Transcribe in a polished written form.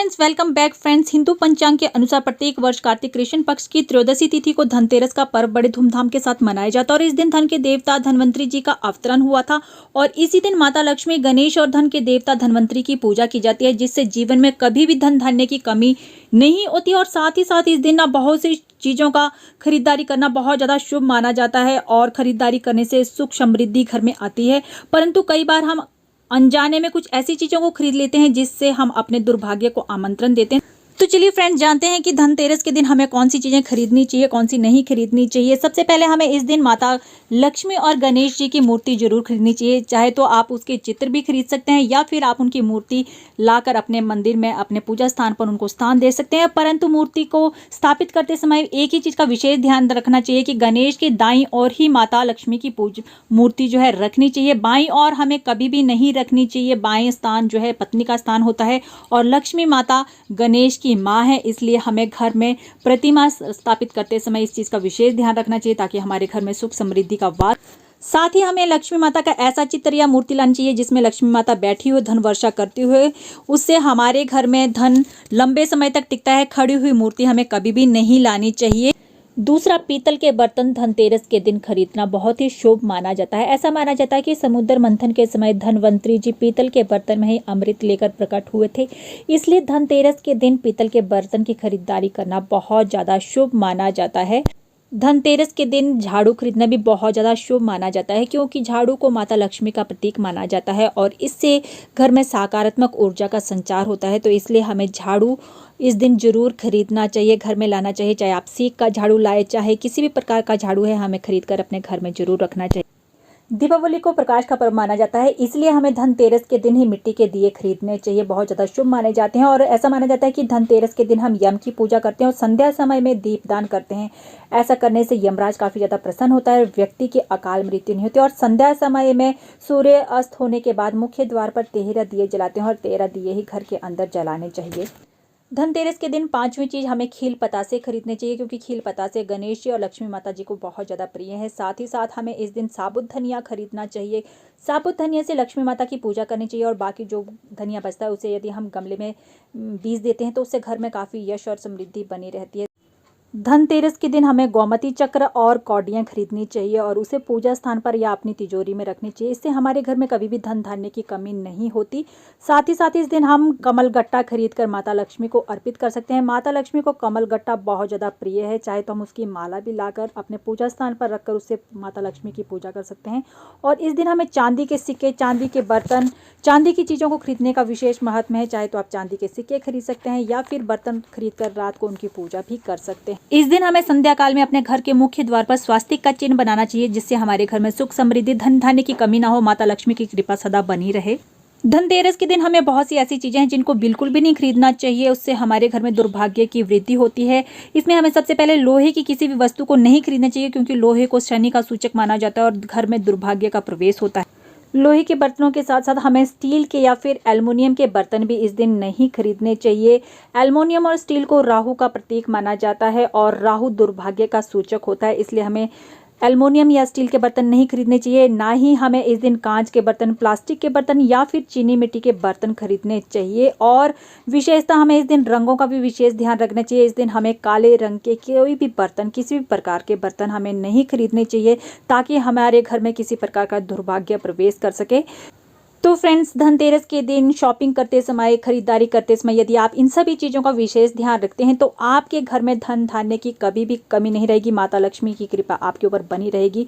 Friends, welcome back friends. Hindu पंचांग के अनुसार प्रत्येक वर्ष कार्तिक कृष्ण पक्ष की त्रयोदशी तिथि को धनतेरस का पर्व बड़े धूमधाम के साथ मनाया जाता है और इस दिन धन के देवता धनवंतरी जी का अवतरण हुआ था और इसी दिन माता लक्ष्मी, गणेश और धन के देवता धनवंतरी की पूजा की जाती है, जिससे जीवन में कभी भी धन धान्य की कमी नहीं होती। और साथ ही साथ इस दिन ना बहुत सी चीजों का खरीदारी करना बहुत ज्यादा शुभ माना जाता है और खरीदारी करने से सुख समृद्धि घर में आती है। परंतु कई बार हम अनजाने में कुछ ऐसी चीजों को खरीद लेते हैं जिससे हम अपने दुर्भाग्य को आमंत्रण देते हैं। तो चलिए फ्रेंड्स, जानते हैं कि धनतेरस के दिन हमें कौन सी चीजें खरीदनी चाहिए, कौन सी नहीं खरीदनी चाहिए। सबसे पहले हमें इस दिन माता लक्ष्मी और गणेश जी की मूर्ति जरूर खरीदनी चाहिए। चाहे तो आप उसके चित्र भी खरीद सकते हैं या फिर आप उनकी मूर्ति लाकर अपने मंदिर में, अपने पूजा स्थान पर उनको स्थान दे सकते हैं। परंतु मूर्ति को स्थापित करते समय एक ही चीज का विशेष ध्यान रखना चाहिए कि गणेश की दाईं ओर ही माता लक्ष्मी की मूर्ति जो है रखनी चाहिए। बाईं ओर हमें कभी भी नहीं रखनी चाहिए। बाएं स्थान जो है पत्नी का स्थान होता है और लक्ष्मी माता गणेश की माँ है, इसलिए हमें घर में प्रतिमा स्थापित करते समय इस चीज का विशेष ध्यान रखना चाहिए ताकि हमारे घर में सुख समृद्धि का वास। साथ ही हमें लक्ष्मी माता का ऐसा चित्र या मूर्ति लानी चाहिए जिसमें लक्ष्मी माता बैठी हुई धन वर्षा करते हुए, उससे हमारे घर में धन लंबे समय तक टिकता है। खड़ी हुई मूर्ति हमें कभी भी नहीं लानी चाहिए। दूसरा, पीतल के बर्तन धनतेरस के दिन खरीदना बहुत ही शुभ माना जाता है। ऐसा माना जाता है कि समुद्र मंथन के समय धनवंतरी जी पीतल के बर्तन में ही अमृत लेकर प्रकट हुए थे, इसलिए धनतेरस के दिन पीतल के बर्तन की खरीदारी करना बहुत ज्यादा शुभ माना जाता है। धनतेरस के दिन झाड़ू खरीदना भी बहुत ज़्यादा शुभ माना जाता है, क्योंकि झाड़ू को माता लक्ष्मी का प्रतीक माना जाता है और इससे घर में सकारात्मक ऊर्जा का संचार होता है। तो इसलिए हमें झाड़ू इस दिन जरूर खरीदना चाहिए, घर में लाना चाहिए। चाहे आप सीक का झाड़ू लाए, चाहे किसी भी प्रकार का झाड़ू है, हमें खरीद कर अपने घर में जरूर रखना चाहिए। दीपावली को प्रकाश का पर्व माना जाता है, इसलिए हमें धनतेरस के दिन ही मिट्टी के दिए खरीदने चाहिए, बहुत ज़्यादा शुभ माने जाते हैं। और ऐसा माना जाता है कि धनतेरस के दिन हम यम की पूजा करते हैं और संध्या समय में दीपदान करते हैं। ऐसा करने से यमराज काफ़ी ज़्यादा प्रसन्न होता है, व्यक्ति की अकाल मृत्यु नहीं होती। और संध्या समय में सूर्य अस्त होने के बाद मुख्य द्वार पर 13 दिए जलाते हैं और 13 दिए ही घर के अंदर जलाने चाहिए। धनतेरस के दिन पांचवी चीज हमें खील पतासे खरीदने चाहिए, क्योंकि खील पतासे गणेश जी और लक्ष्मी माता जी को बहुत ज़्यादा प्रिय है। साथ ही साथ हमें इस दिन साबुत धनिया खरीदना चाहिए। साबुत धनिया से लक्ष्मी माता की पूजा करनी चाहिए और बाकी जो धनिया बचता है उसे यदि हम गमले में बीज देते हैं तो उससे घर में काफ़ी यश और समृद्धि बनी रहती है। धनतेरस के दिन हमें गोमती चक्र और कौडियाँ खरीदनी चाहिए और उसे पूजा स्थान पर या अपनी तिजोरी में रखनी चाहिए। इससे हमारे घर में कभी भी धन धान्य की कमी नहीं होती। साथ ही साथ इस दिन हम कमल गट्टा खरीद कर माता लक्ष्मी को अर्पित कर सकते हैं। माता लक्ष्मी को कमल गट्टा बहुत ज़्यादा प्रिय है, चाहे तो हम उसकी माला भी लाकर अपने पूजा स्थान पर रखकर उससे माता लक्ष्मी की पूजा कर सकते हैं। और इस दिन हमें चांदी के सिक्के, चांदी के बर्तन, चांदी की चीज़ों को खरीदने का विशेष महत्व है। चाहे तो आप चांदी के सिक्के खरीद सकते हैं या फिर बर्तन खरीद कर रात को उनकी पूजा भी कर सकते हैं। इस दिन हमें संध्या काल में अपने घर के मुख्य द्वार पर स्वास्तिक का चिन्ह बनाना चाहिए, जिससे हमारे घर में सुख समृद्धि, धन धान्य की कमी ना हो, माता लक्ष्मी की कृपा सदा बनी रहे। धनतेरस के दिन हमें बहुत सी ऐसी चीजें हैं जिनको बिल्कुल भी नहीं खरीदना चाहिए, उससे हमारे घर में दुर्भाग्य की वृद्धि होती है। इसमें हमें सबसे पहले लोहे की किसी भी वस्तु को नहीं खरीदना चाहिए, क्योंकि लोहे को शनि का सूचक माना जाता है और घर में दुर्भाग्य का प्रवेश होता है। लोहे के बर्तनों के साथ साथ हमें स्टील के या फिर एल्युमिनियम के बर्तन भी इस दिन नहीं खरीदने चाहिए। एल्युमिनियम और स्टील को राहु का प्रतीक माना जाता है और राहु दुर्भाग्य का सूचक होता है, इसलिए हमें एल्युमिनियम या स्टील के बर्तन नहीं खरीदने चाहिए। ना ही हमें इस दिन कांच के बर्तन, प्लास्टिक के बर्तन या फिर चीनी मिट्टी के बर्तन खरीदने चाहिए। और विशेषता हमें इस दिन रंगों का भी विशेष ध्यान रखना चाहिए। इस दिन हमें काले रंग के कोई भी बर्तन, किसी भी प्रकार के बर्तन हमें नहीं खरीदने चाहिए, ताकि हमारे घर में किसी प्रकार का दुर्भाग्य प्रवेश कर सके। तो फ्रेंड्स, धनतेरस के दिन शॉपिंग करते समय, खरीदारी करते समय यदि आप इन सभी चीज़ों का विशेष ध्यान रखते हैं तो आपके घर में धन धान्य की कभी भी कमी नहीं रहेगी। माता लक्ष्मी की कृपा आपके ऊपर बनी रहेगी।